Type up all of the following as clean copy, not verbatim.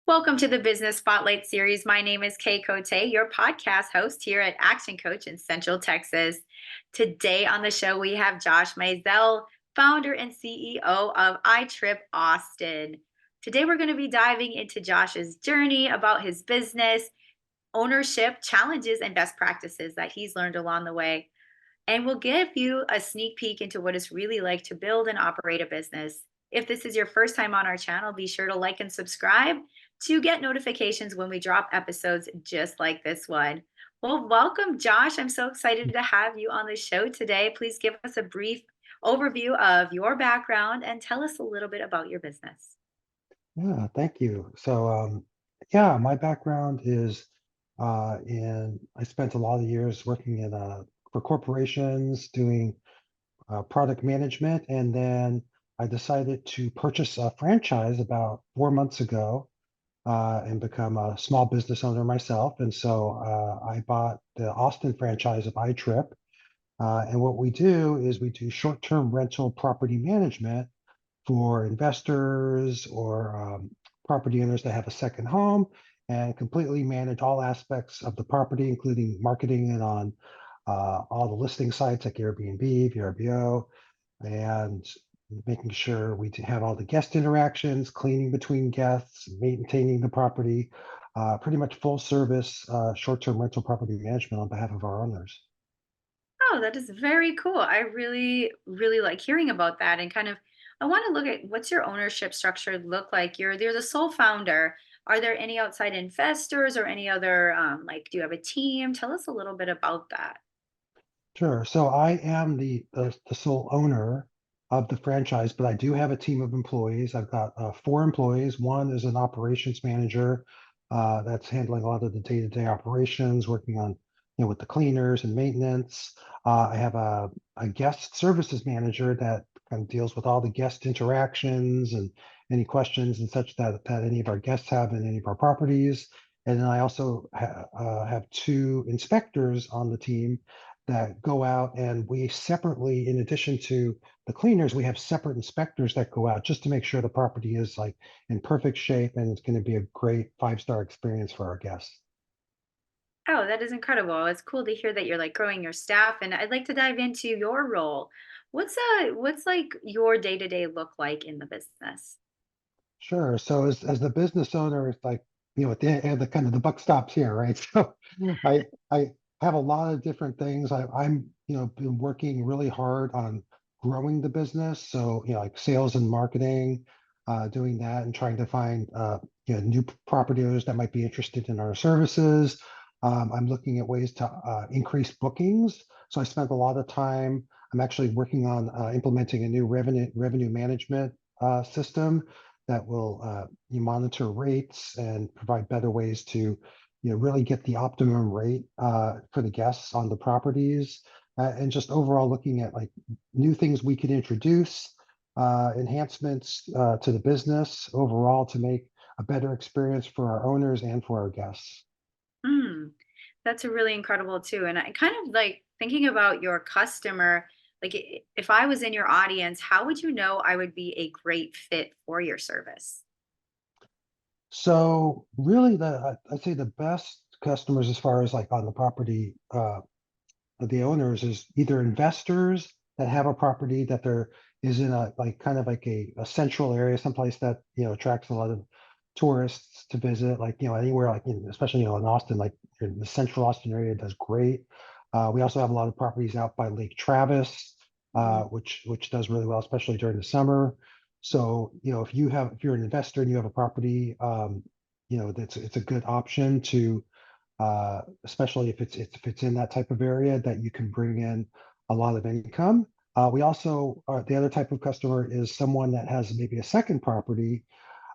Welcome to the Business Spotlight Series. My name is Kay Cote, your podcast host here at Action Coach in Central Texas. Today on the show, we have Josh Meisel, founder and CEO of iTrip Austin. Today, we're going to be diving into Josh's journey about his business, ownership, challenges, and best practices that he's learned along the way. And we'll give you a sneak peek into what it's really like to build and operate a business. If this is your first time on our channel, be sure to like and subscribe to get notifications when we drop episodes just like this one. Well, welcome, Josh. I'm so excited to have you on the show today. Please give us a brief overview of your background and tell us a little bit about your business. Yeah, thank you. Yeah, my background is I spent a lot of years working for corporations doing product management, and then I decided to purchase a franchise about 4 months ago and become a small business owner myself. And so I bought the Austin franchise of iTrip. And what we do is we do short-term rental property management for investors or property owners that have a second home and completely manage all aspects of the property, including marketing it on all the listing sites like Airbnb, Vrbo, and making sure we have all the guest interactions, cleaning between guests, maintaining the property, pretty much full service short-term rental property management on behalf of our owners. Oh, that is very cool. I really, really like hearing about that and kind of I want to look at what's your ownership structure look like. You're the sole founder. Are there any outside investors or any other like do you have a team? Tell us a little bit about that. Sure. So I am the sole owner of the franchise, but I do have a team of employees. I've got four employees. One is an operations manager that's handling a lot of the day-to-day operations, working on, with the cleaners and maintenance. I have a guest services manager that kind of deals with all the guest interactions and any questions and such that any of our guests have in any of our properties. And then I also have two inspectors on the team that go out, and we separately, in addition to the cleaners, we have separate inspectors that go out just to make sure the property is like in perfect shape and it's going to be a great five-star experience for our guests. Oh, that is incredible. It's cool to hear that you're like growing your staff and I'd like to dive into your role. What's like your day-to-day look like in the business? Sure. So as the business owner, it's like, at the end, the kind of the buck stops here, right? So I have a lot of different things. I'm, been working really hard on growing the business. So, like sales and marketing, doing that and trying to find, new property owners that might be interested in our services. I'm looking at ways to increase bookings. So I spent a lot of time. I'm actually working on implementing a new revenue management system that will you monitor rates and provide better ways to really get the optimum rate for the guests on the properties, and just overall looking at like new things we could introduce, enhancements to the business overall to make a better experience for our owners and for our guests. Mm, that's a really incredible too. And I kind of like thinking about your customer. Like, if I was in your audience, how would you know I would be a great fit for your service? So really I'd say the best customers as far as like on the property of the owners is either investors that have a property that there is in a like kind of like a central area, someplace that attracts a lot of tourists to visit, like anywhere like especially in Austin, like in the central Austin area does great. We also have a lot of properties out by Lake Travis, Mhm. which does really well, especially during the summer. So if you're an investor and you have a property, that's it's a good option to especially if it's in that type of area that you can bring in a lot of income. We also the other type of customer is someone that has maybe a second property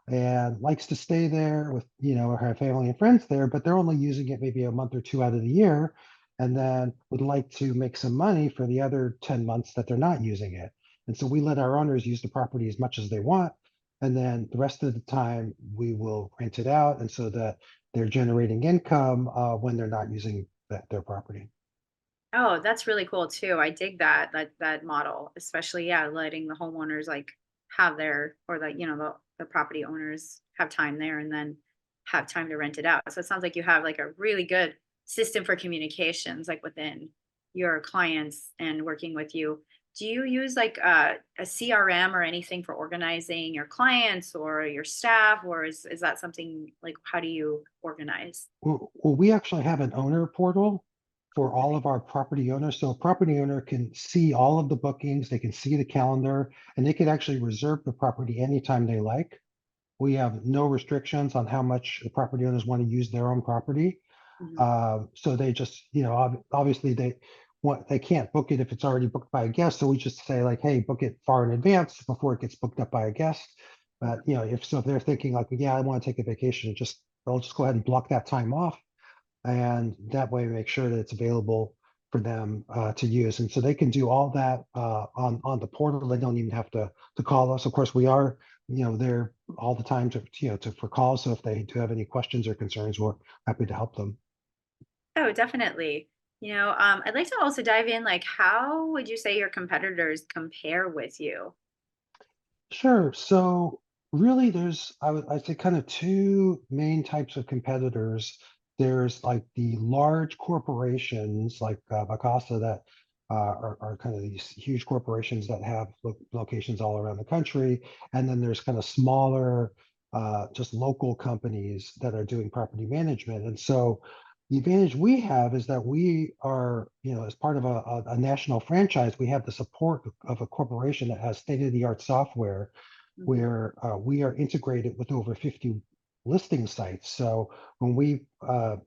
and likes to stay there with or have family and friends there, but they're only using it maybe a month or two out of the year, and then would like to make some money for the other 10 months that they're not using it. And so we let our owners use the property as much as they want, and then the rest of the time we will rent it out, and so that they're generating income when they're not using their property. Oh, that's really cool too. I dig that model, especially yeah, letting the homeowners like have their or the the property owners have time there and then have time to rent it out. So it sounds like you have like a really good system for communications, like within your clients and working with you. Do you use like a CRM or anything for organizing your clients or your staff, or is that something like how do you organize? Well, we actually have an owner portal for all Okay. of our property owners. So a property owner can see all of the bookings, they can see the calendar, and they can actually reserve the property anytime they like. We have no restrictions on how much the property owners want to use their own property. Mhm. So they just, obviously they can't book it if it's already booked by a guest. So we just say like, hey, book it far in advance before it gets booked up by a guest. But if they're thinking like, yeah, I want to take a vacation, they'll just go ahead and block that time off, and that way make sure that it's available for them to use. And so they can do all that on the portal. They don't even have to call us. Of course, we are there all the time for calls. So if they do have any questions or concerns, we're happy to help them. Oh, definitely. I'd like to also dive in, like, how would you say your competitors compare with you? Sure. So really I'd say kind of two main types of competitors. There's like the large corporations like Vacasa that are kind of these huge corporations that have locations all around the country. And then there's kind of smaller, just local companies that are doing property management. And so the advantage we have is that we are, as part of a national franchise, we have the support of a corporation that has state-of-the-art software Mhm. where we are integrated with over 50 listing sites. So when we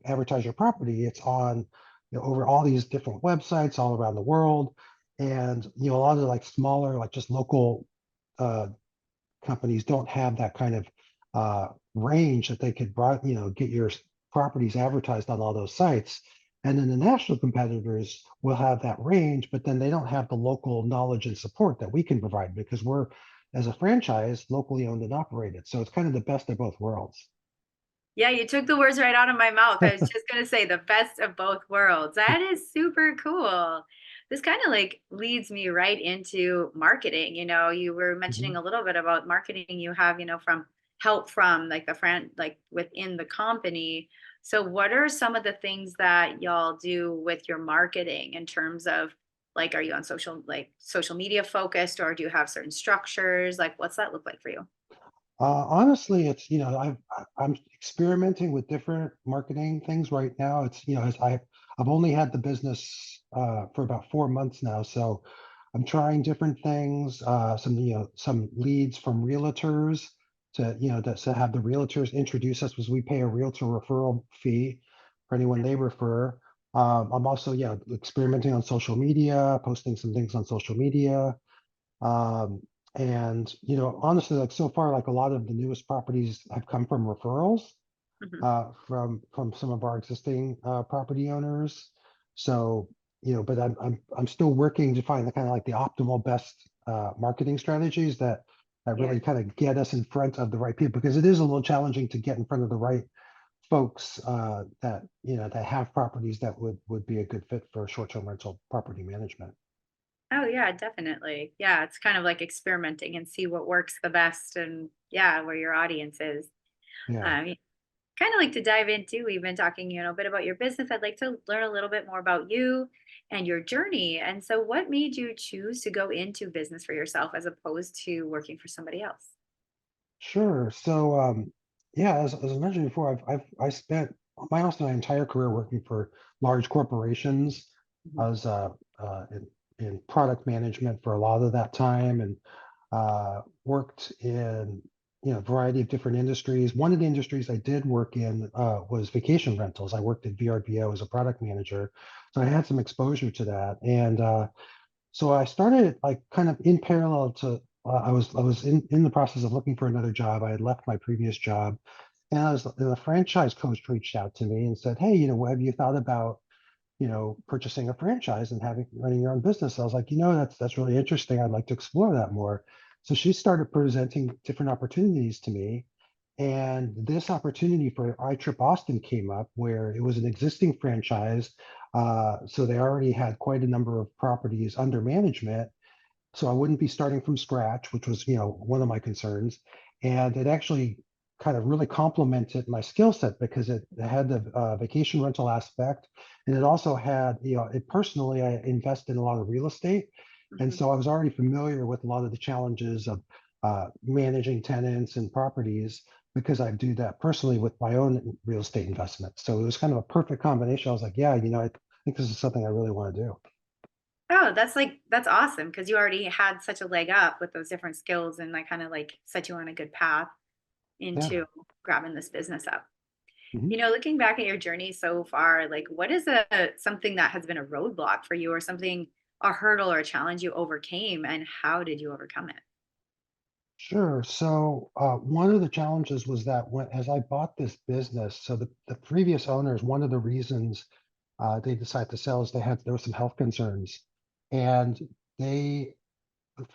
advertise your property, it's on over all these different websites all around the world. And a lot of like smaller, like just local uh, companies don't have that kind of range that they could get your properties advertised on all those sites. And then the national competitors will have that range, but then they don't have the local knowledge and support that we can provide because we're, as a franchise, locally owned and operated. So it's kind of the best of both worlds. Yeah, you took the words right out of my mouth. I was just gonna say the best of both worlds. That is super cool. This kind of like leads me right into marketing. You were mentioning Mhm. a little bit about marketing you have, from help from like the friend, like within the company. So what are some of the things that y'all do with your marketing in terms of like, are you on social media focused, or do you have certain structures? Like, what's that look like for you? Honestly, it's I'm experimenting with different marketing things right now. It's as I've only had the business for about 4 months now, so I'm trying different things. Some leads from realtors to have the realtors introduce us, because we pay a realtor referral fee for anyone they refer. I'm also experimenting on social media, posting some things on social media. Um, and honestly, like so far, like a lot of the newest properties have come from referrals Mhm. from some of our existing property owners. So, but I'm still working to find the kind of like the optimal best marketing strategies that Yeah. really kind of get us in front of the right people, because it is a little challenging to get in front of the right folks that have properties that would be a good fit for short-term rental property management. Oh yeah, definitely. Yeah, it's kind of like experimenting and see what works the best and yeah, where your audience is. Yeah. Um, kind of like to dive into, we've been talking, a bit about your business. I'd like to learn a little bit more about you and your journey. And so what made you choose to go into business for yourself as opposed to working for somebody else? Sure. So, yeah, as I mentioned before, I spent my entire career working for large corporations. Mhm. I was in product management for a lot of that time, and worked in a variety of different industries. One of the industries I did work in was vacation rentals. I worked at VRBO as a product manager, so I had some exposure to that. And so I started like kind of in parallel to I was in the process of looking for another job. I had left my previous job, and the franchise coach reached out to me and said, "Hey, have you thought about purchasing a franchise and having running your own business?" I was like, that's really interesting. I'd like to explore that more. So she started presenting different opportunities to me, and this opportunity for iTrip Austin came up, where it was an existing franchise. So they already had quite a number of properties under management. So I wouldn't be starting from scratch, which was, one of my concerns. And it actually kind of really complemented my skill set because it had the vacation rental aspect, and it also had, it personally, I invested in a lot of real estate. And Mhm. so I was already familiar with a lot of the challenges of managing tenants and properties because I do that personally with my own real estate investments. So it was kind of a perfect combination. I was like, yeah, I think this is something I really want to do. Oh, that's awesome because you already had such a leg up with those different skills and that kind of like set you on a good path Yeah. into grabbing this business up. Mhm. Looking back at your journey so far, like what is a something that has been a roadblock for you or something a hurdle or a challenge you overcame and how did you overcome it? Sure. So one of the challenges was that as I bought this business, so the previous owners, one of the reasons they decided to sell is there were some health concerns, and they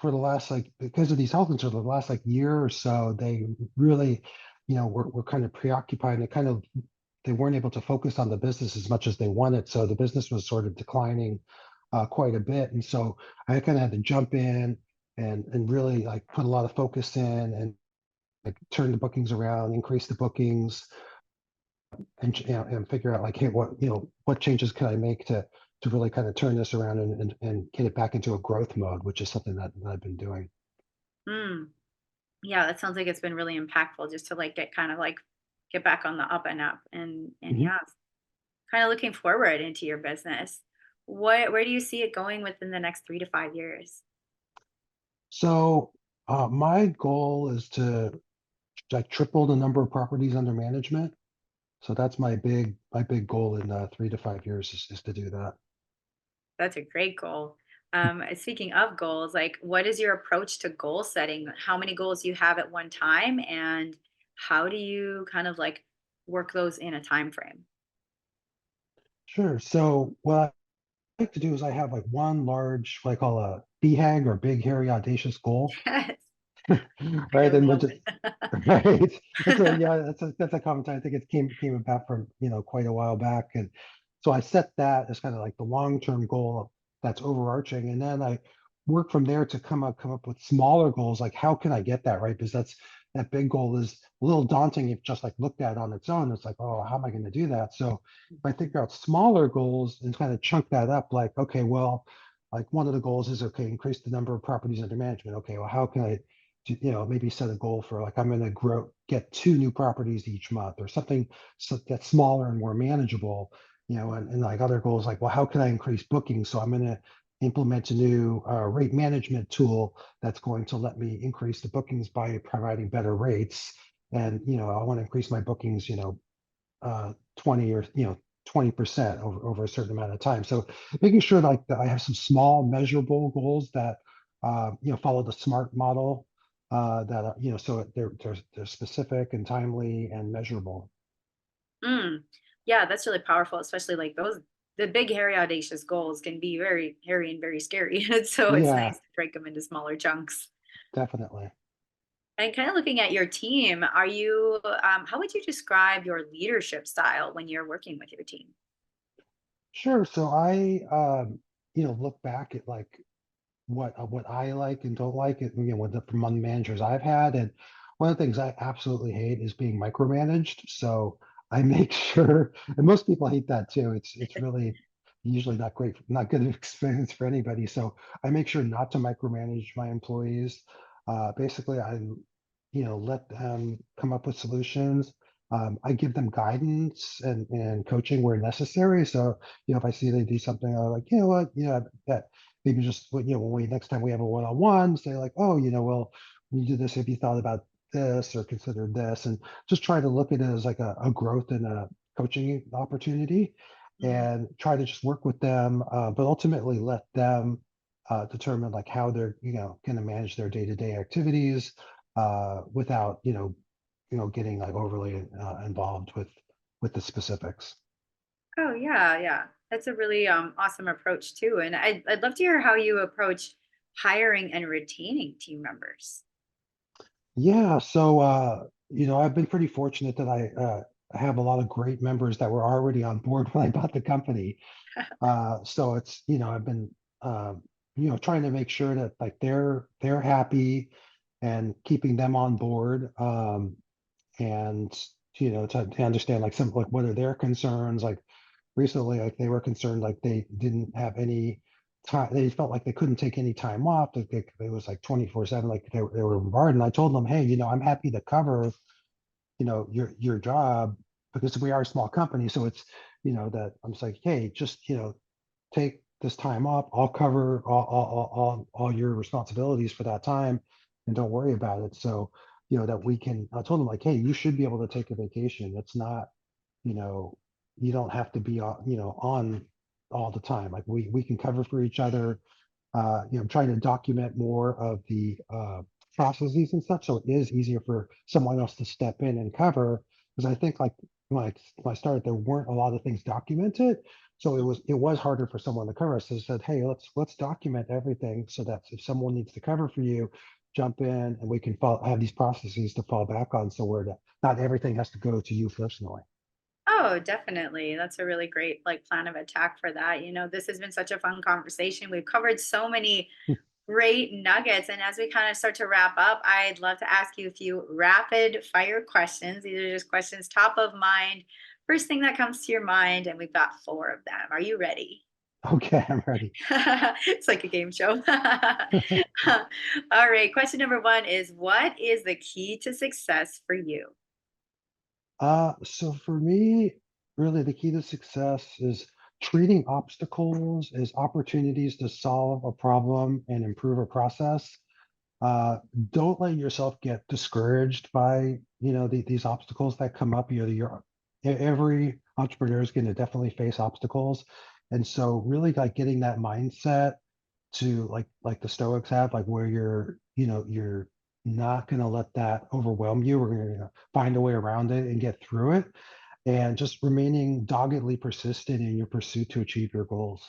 for the last like because of these health concerns, the last like year or so, they really, were kind of preoccupied and they weren't able to focus on the business as much as they wanted. So the business was sort of declining quite a bit. And so I kind of had to jump in and really like put a lot of focus in and like turn the bookings around, increase the bookings, and figure out like, hey, what changes can I make to really kind of turn this around and get it back into a growth mode, which is something that I've been doing. Mm, yeah, that sounds like it's been really impactful just to like get kind of like get back on the up and up and Mhm. yeah, kind of looking forward into your business. Where do you see it going within the next 3 to 5 years? So my goal is to like triple the number of properties under management. So that's my big goal in 3 to 5 years is to do that. That's a great goal. Speaking of goals, like what is your approach to goal setting? How many goals do you have at one time, and how do you kind of like work those in a time frame? Sure. So what I like to do is I have like one large, what I call a BHAG or big, hairy, audacious goal, Yes, I right? know And the we'll just one. right. That's a commentary. I think it came about from quite a while back, and so I set that as kind of like the long term goal that's overarching, and then I work from there to come up with smaller goals. Like how can I get that right? Because that big goal is a little daunting if just like looked at on its own. It's like, oh, how am I going to do that? So if I think about smaller goals and kind of chunk that up, like okay, well, like one of the goals is okay, increase the number of properties under management. Okay, well, how can I maybe set a goal for like I'm going to get 2 new properties each month or something so that's smaller and more manageable, and like other goals like, well, how can I increase bookings? So I'm going to implement a new rate management tool that's going to let me increase the bookings by providing better rates. And, I want to increase my bookings, 20 or, 20% over a certain amount of time. So making sure like that I have some small measurable goals that follow the SMART model that so they're specific and timely and measurable. Mm, yeah, that's really powerful, especially like those the big, hairy, audacious goals can be very hairy and very scary. So it's Yeah, nice to break them into smaller chunks. definitely. And kind of looking at your team, how would you describe your leadership style when you're working with your team? Sure. So I look back at like what I like and don't like it, with the from the managers I've had. And one of the things I absolutely hate is being micromanaged. So I make sure, and most people hate that too. It's really usually not great, not good experience for anybody. So I make sure not to micromanage my employees. Basically, I let them come up with solutions. I give them guidance and coaching where necessary. So, if I see they do something, I'm like, you know what, that maybe just when we next time we have a one-on-one, say like, oh, well, when you do this, have you thought about this or considered this? And just try to look at it as like a growth and a coaching opportunity, Mhm. and try to just work with them, but ultimately let them determine like how they're going to manage their day-to-day activities without getting like overly involved with the specifics. Oh yeah, yeah. That's a really awesome approach too. And I'd love to hear how you approach hiring and retaining team members. Yeah, so I've been pretty fortunate that I have a lot of great members that were already on board when I bought the company. So it's I've been trying to make sure that like they're happy and keeping them on board. and to understand like some like what are their concerns. Like recently, like they were concerned like they didn't have any time. They felt like they couldn't take any time off. Like it was like 24/7. Like they were bombarded. And I told them, hey, I'm happy to cover your job because we are a small company. So it's that I'm just like, hey, just take this time off. I'll cover all your responsibilities for that time, and don't worry about it. So that we can. I told them like, hey, you should be able to take a vacation. It's not you know you don't have to be on all the time. Like we can cover for each other. Trying to document more of the processes and stuff, so it is easier for someone else to step in and cover. Because I think like when I started, there weren't a lot of things documented, so it was harder for someone to cover. So I said, hey, let's document everything so that if someone needs to cover for you, jump in and we can have these processes to fall back on, so not everything has to go to you personally. Oh, definitely. That's a really great like plan of attack for that. This has been such a fun conversation. We've covered so many great nuggets. And as we kind of start to wrap up, I'd love to ask you a few rapid fire questions. These are just questions top of mind. First thing that comes to your mind, and we've got four of them. Are you ready? Okay, I'm ready. It's like a game show. All right. Question number one is, what is the key to success for you? So for me, really the key to success is treating obstacles as opportunities to solve a problem and improve a process. Uh, don't let yourself get discouraged by, these obstacles that come up. Every entrepreneur is going to definitely face obstacles. And so really like getting that mindset to like the Stoics have, like where you're not going to let that overwhelm you. We're going to find a way around it and get through it, and just remaining doggedly persistent in your pursuit to achieve your goals.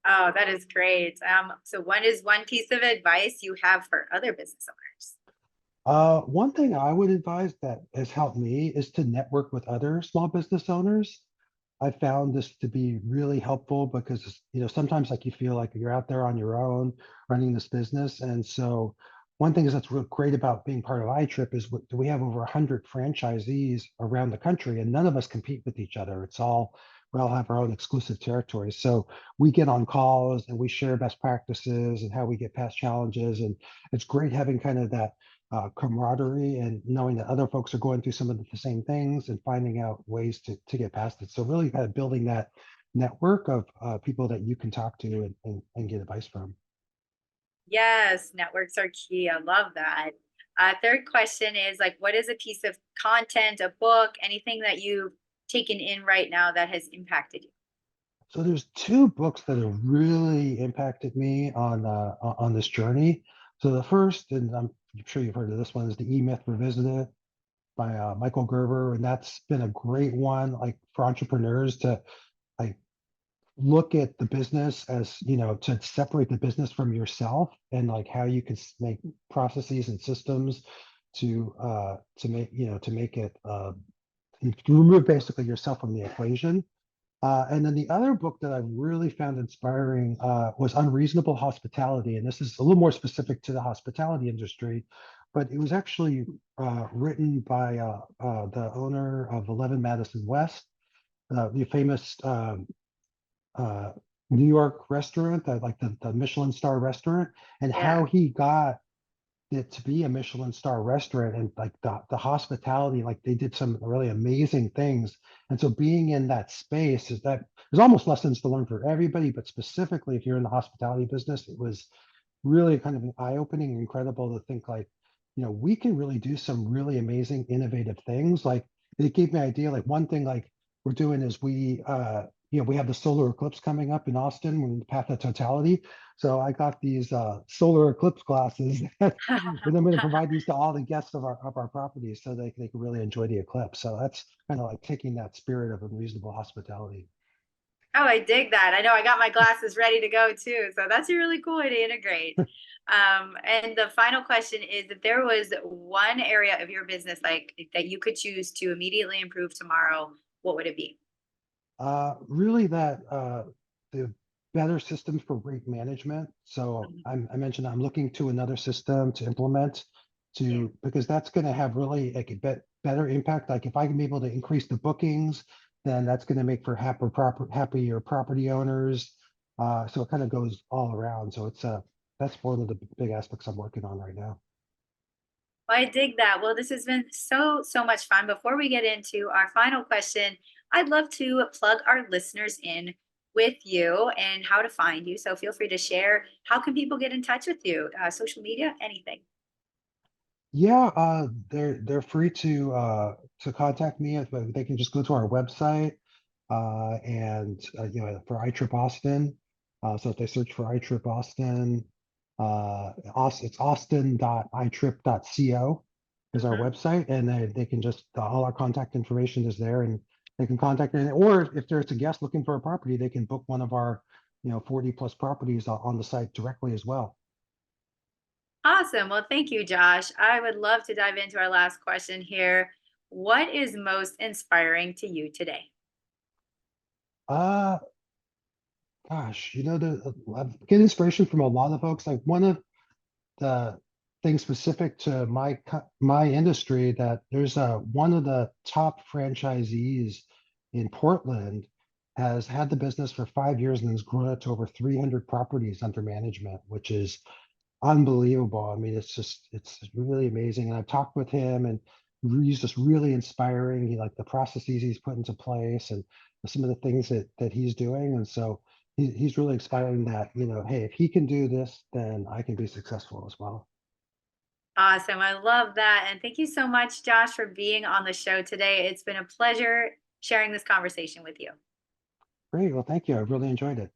Oh, that is great. So what is one piece of advice you have for other business owners? One thing I would advise that has helped me is to network with other small business owners. I found this to be really helpful because, sometimes like you feel like you're out there on your own running this business. And so one thing is that's real great about being part of iTrip is we have over 100 franchisees around the country, and none of us compete with each other. We all have our own exclusive territories. So we get on calls and we share best practices and how we get past challenges. And it's great having kind of that camaraderie and knowing that other folks are going through some of the same things and finding out ways to get past it. So really kind of building that network of people that you can talk to and get advice from. Yes, networks are key. I love that. Third question is like, what is a piece of content, a book, anything that you've taken in right now that has impacted you? So there's two books that have really impacted me on this journey. So the first, and I'm sure you've heard of this one, is the E-Myth Revisited by Michael Gerber, and that's been a great one, like for entrepreneurs to like look at the business as to separate the business from yourself, and like how you can make processes and systems to make it to remove basically yourself from the equation. And then the other book that I really found inspiring was Unreasonable Hospitality, and this is a little more specific to the hospitality industry, but it was actually written by the owner of 11 Madison West, the famous uh, New York restaurant, like the Michelin star restaurant, and Yeah. how he got it to be a Michelin star restaurant, and like the hospitality, like they did some really amazing things. And so being in that space is that there's almost lessons to learn for everybody, but specifically if you're in the hospitality business, it was really kind of eye-opening and incredible to think like, we can really do some really amazing, innovative things. Like it gave me an idea, like one thing like we're doing is we have the solar eclipse coming up in Austin, when the path of totality. So I got these solar eclipse glasses and I'm going to provide these to all the guests of our properties so they can really enjoy the eclipse. So that's kind of like taking that spirit of unreasonable hospitality. Oh, I dig that. I know I got my glasses ready to go too. So that's a really cool way to integrate. And the final question is, if there was one area of your business like that you could choose to immediately improve tomorrow, what would it be? Really that the better systems for rate management. So Mhm. I mentioned I'm looking to another system to implement Yeah. because that's going to have really like a bit. better impact. Like if I can be able to increase the bookings, then that's going to make for happier property owners. So it kind of goes all around. So that's one of the big aspects I'm working on right now. I dig that. Well, this has been so much fun. Before we get into our final question, I'd love to plug our listeners in with you and how to find you. So feel free to share. How can people get in touch with you? Social media, anything. Yeah, they're free to contact me. They can just go to our website and for iTrip Austin. So if they search for iTrip Austin, it's austin.itrip.co is our Mhm. website, and they can just all our contact information is there, and they can contact me. Or if there's a guest looking for a property, they can book one of our 40 plus properties on the site directly as well. Awesome. Well, thank you, Josh. I would love to dive into our last question here. What is most inspiring to you today? Uh, Gosh, I get inspiration from a lot of folks. Like one of the things specific to my industry, that there's one of the top franchisees in Portland has had the business for 5 years and has grown it to over 300 properties under management, which is unbelievable. I mean, it's really amazing. And I've talked with him, and he's just really inspiring. He like the processes he's put into place, and some of the things that he's doing. And so he's really inspiring that, hey, if he can do this, then I can be successful as well. Awesome. I love that. And thank you so much, Josh, for being on the show today. It's been a pleasure sharing this conversation with you. Great. Well, thank you. I really enjoyed it.